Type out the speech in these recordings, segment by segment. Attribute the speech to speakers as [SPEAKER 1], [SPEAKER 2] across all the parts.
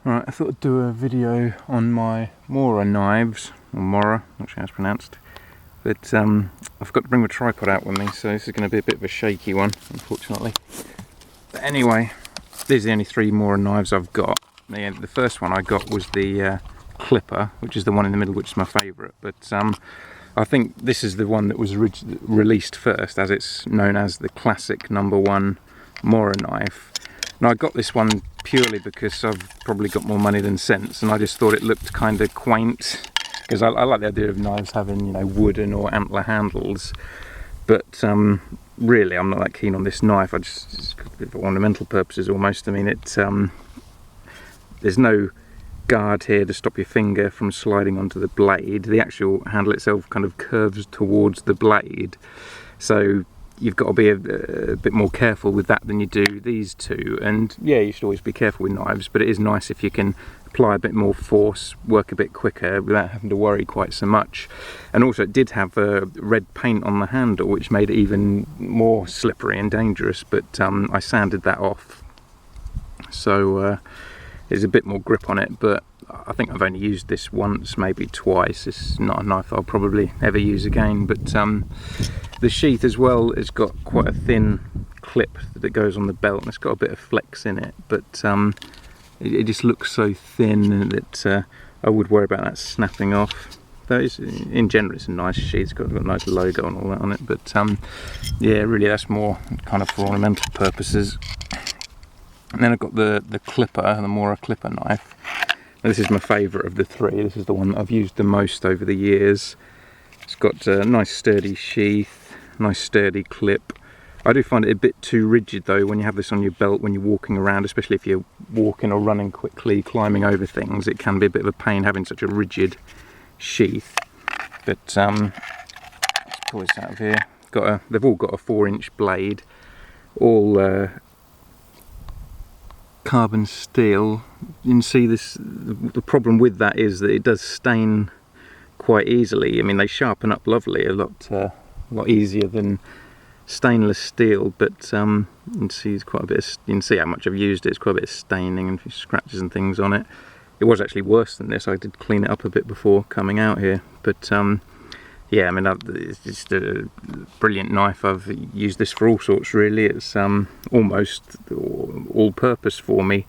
[SPEAKER 1] Right, I thought I'd do a video on my Mora knives, or Mora, not sure how it's pronounced. But I forgot to bring my tripod out with me, so this is going to be a bit of a shaky one, unfortunately. But anyway, these are the only three Mora knives I've got. The first one I got was the Clipper, which is the one in the middle, which is my favourite. But I think this is the one that was released first, as it's known as the classic #1 Mora knife. Now I got this one purely because I've probably got more money than sense, and I just thought it looked kind of quaint, because I like the idea of knives having, you know, wooden or antler handles. But really, I'm not that keen on this knife. It's for ornamental purposes almost. I mean, there's no guard here to stop your finger from sliding onto the blade. The actual handle itself kind of curves towards the blade, so you've got to be a bit more careful with that than you do these two. And yeah, you should always be careful with knives, but it is nice if you can apply a bit more force, work a bit quicker without having to worry quite so much. And also it did have red paint on the handle, which made it even more slippery and dangerous, but I sanded that off, so there's a bit more grip on it. But I think I've only used this once, maybe twice. It's not a knife I'll probably ever use again. But the sheath as well has got quite a thin clip that goes on the belt, and it's got a bit of flex in it, but it just looks so thin that I would worry about that snapping off. Though in general it's a nice sheath, it's got a nice logo and all that on it, but yeah, really that's more kind of for ornamental purposes. And then I've got the Clipper, the Mora Clipper knife. Now, this is my favourite of the three. This is the one that I've used the most over the years. It's got a nice sturdy sheath, nice sturdy clip. I do find it a bit too rigid though when you have this on your belt when you're walking around, especially if you're walking or running quickly, climbing over things. It can be a bit of a pain having such a rigid sheath. But let's pull this out of here. They've all got a 4-inch blade, all carbon steel. You can see this. The problem with that is that it does stain quite easily. I mean, they sharpen up lovely, a lot easier than stainless steel, but you can see it's quite a bit. You can see how much I've used it. It's quite a bit of staining and scratches and things on it. It was actually worse than this. I did clean it up a bit before coming out here, but yeah, I mean, it's just a brilliant knife. I've used this for all sorts really. It's almost all-purpose for me.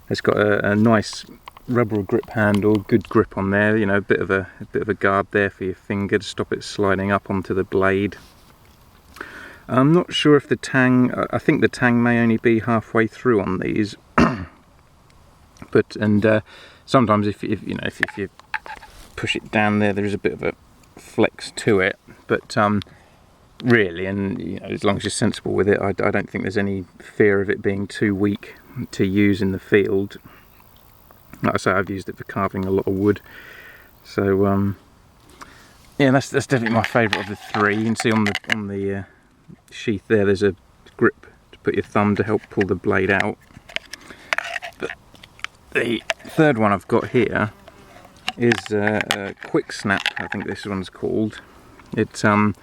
[SPEAKER 1] It's got a nice rubber grip handle, good grip on there. You know, a bit of a guard there for your finger to stop it sliding up onto the blade. I'm not sure if the tang. I think the tang may only be halfway through on these, but sometimes if you push it down there is a bit of a flex to it, but really, and you know, as long as you're sensible with it, I don't think there's any fear of it being too weak to use in the field. Like I say, I've used it for carving a lot of wood, so yeah, that's definitely my favourite of the three. You can see on the sheath there's a grip to put your thumb to help pull the blade out. But the third one I've got here is a quicksnap, I think this one's called. It's the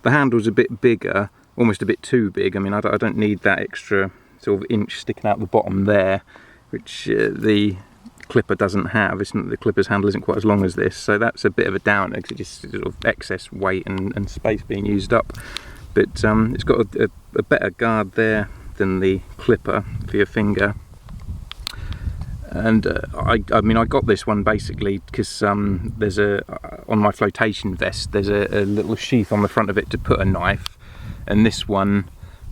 [SPEAKER 1] handle's a bit bigger, almost a bit too big. I mean, I don't need that extra sort of inch sticking out the bottom there, which the Clipper doesn't have. The Clipper's handle isn't quite as long as this, so that's a bit of a downer because it's just sort of excess weight and space being used up. But it's got a better guard there than the Clipper for your finger. And I mean, I got this one basically because there's on my flotation vest there's a little sheath on the front of it to put a knife, and this one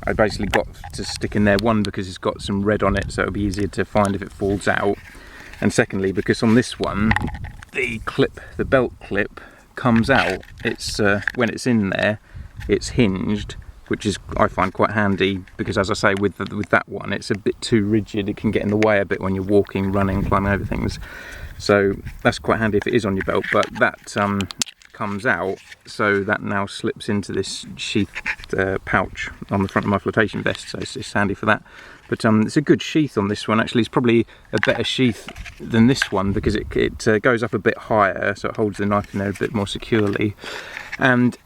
[SPEAKER 1] I basically got to stick in there, one because it's got some red on it, so it'll be easier to find if it falls out, and secondly because on this one the belt clip comes out. It's when it's in there it's hinged, which is, I find, quite handy because, as I say, with that one it's a bit too rigid. It can get in the way a bit when you're walking, running, climbing over things, so that's quite handy if it is on your belt. But that comes out, so that now slips into this sheath pouch on the front of my flotation vest, so it's handy for that. But it's a good sheath on this one. Actually, it's probably a better sheath than this one because it goes up a bit higher, so it holds the knife in there a bit more securely. And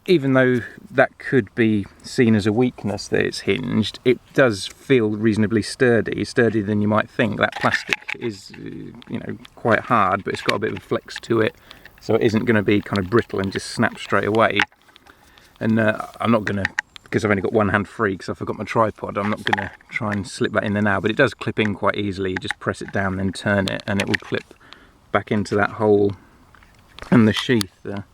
[SPEAKER 1] even though that could be seen as a weakness that it's hinged, it does feel reasonably sturdier than you might think. That plastic is, you know, quite hard, but it's got a bit of a flex to it, so it isn't going to be kind of brittle and just snap straight away. And I'm not going to, because I've only got one hand free because I forgot my tripod, I'm not going to try and slip that in there now, but it does clip in quite easily. You just press it down, then turn it, and it will clip back into that hole and the sheath there.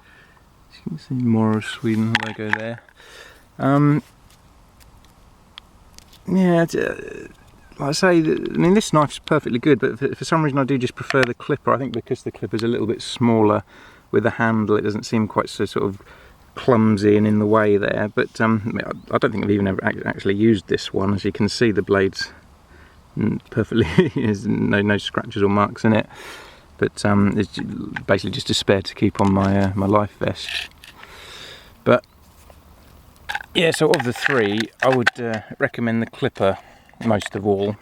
[SPEAKER 1] You can see Mora Sweden logo there. Yeah, like I say, I mean, this knife's perfectly good, but for some reason I do just prefer the clipper. I think because the clipper's a little bit smaller with the handle, it doesn't seem quite so sort of clumsy and in the way there. But I don't think I've even ever actually used this one. As you can see, the blade's perfectly, there's no scratches or marks in it. But it's basically just a spare to keep on my my life vest. But yeah, so of the three, I would recommend the clipper most of all.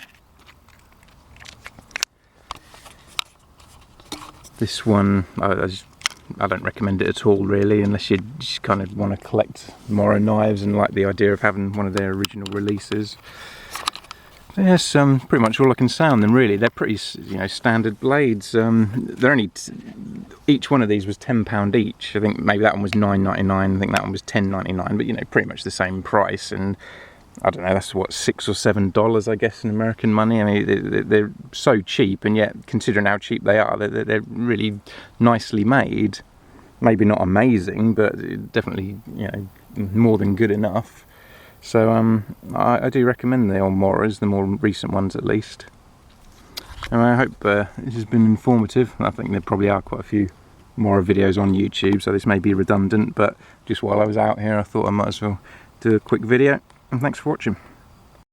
[SPEAKER 1] This one, I don't recommend it at all, really, unless you just kind of want to collect Mora knives and like the idea of having one of their original releases. Yes, pretty much all I can say on them, really. They're pretty, you know, standard blades. They're only each one of these was £10 each. I think maybe that one was $9.99. I think that one was $10.99. But you know, pretty much the same price. And I don't know, that's what, $6 or $7, I guess, in American money. I mean, they're so cheap, and yet considering how cheap they are, they're really nicely made. Maybe not amazing, but definitely, you know, more than good enough. So I do recommend the old Moras, the more recent ones at least. And I hope this has been informative. I think there probably are quite a few Mora videos on YouTube, so this may be redundant, but just while I was out here I thought I might as well do a quick video. And thanks for watching.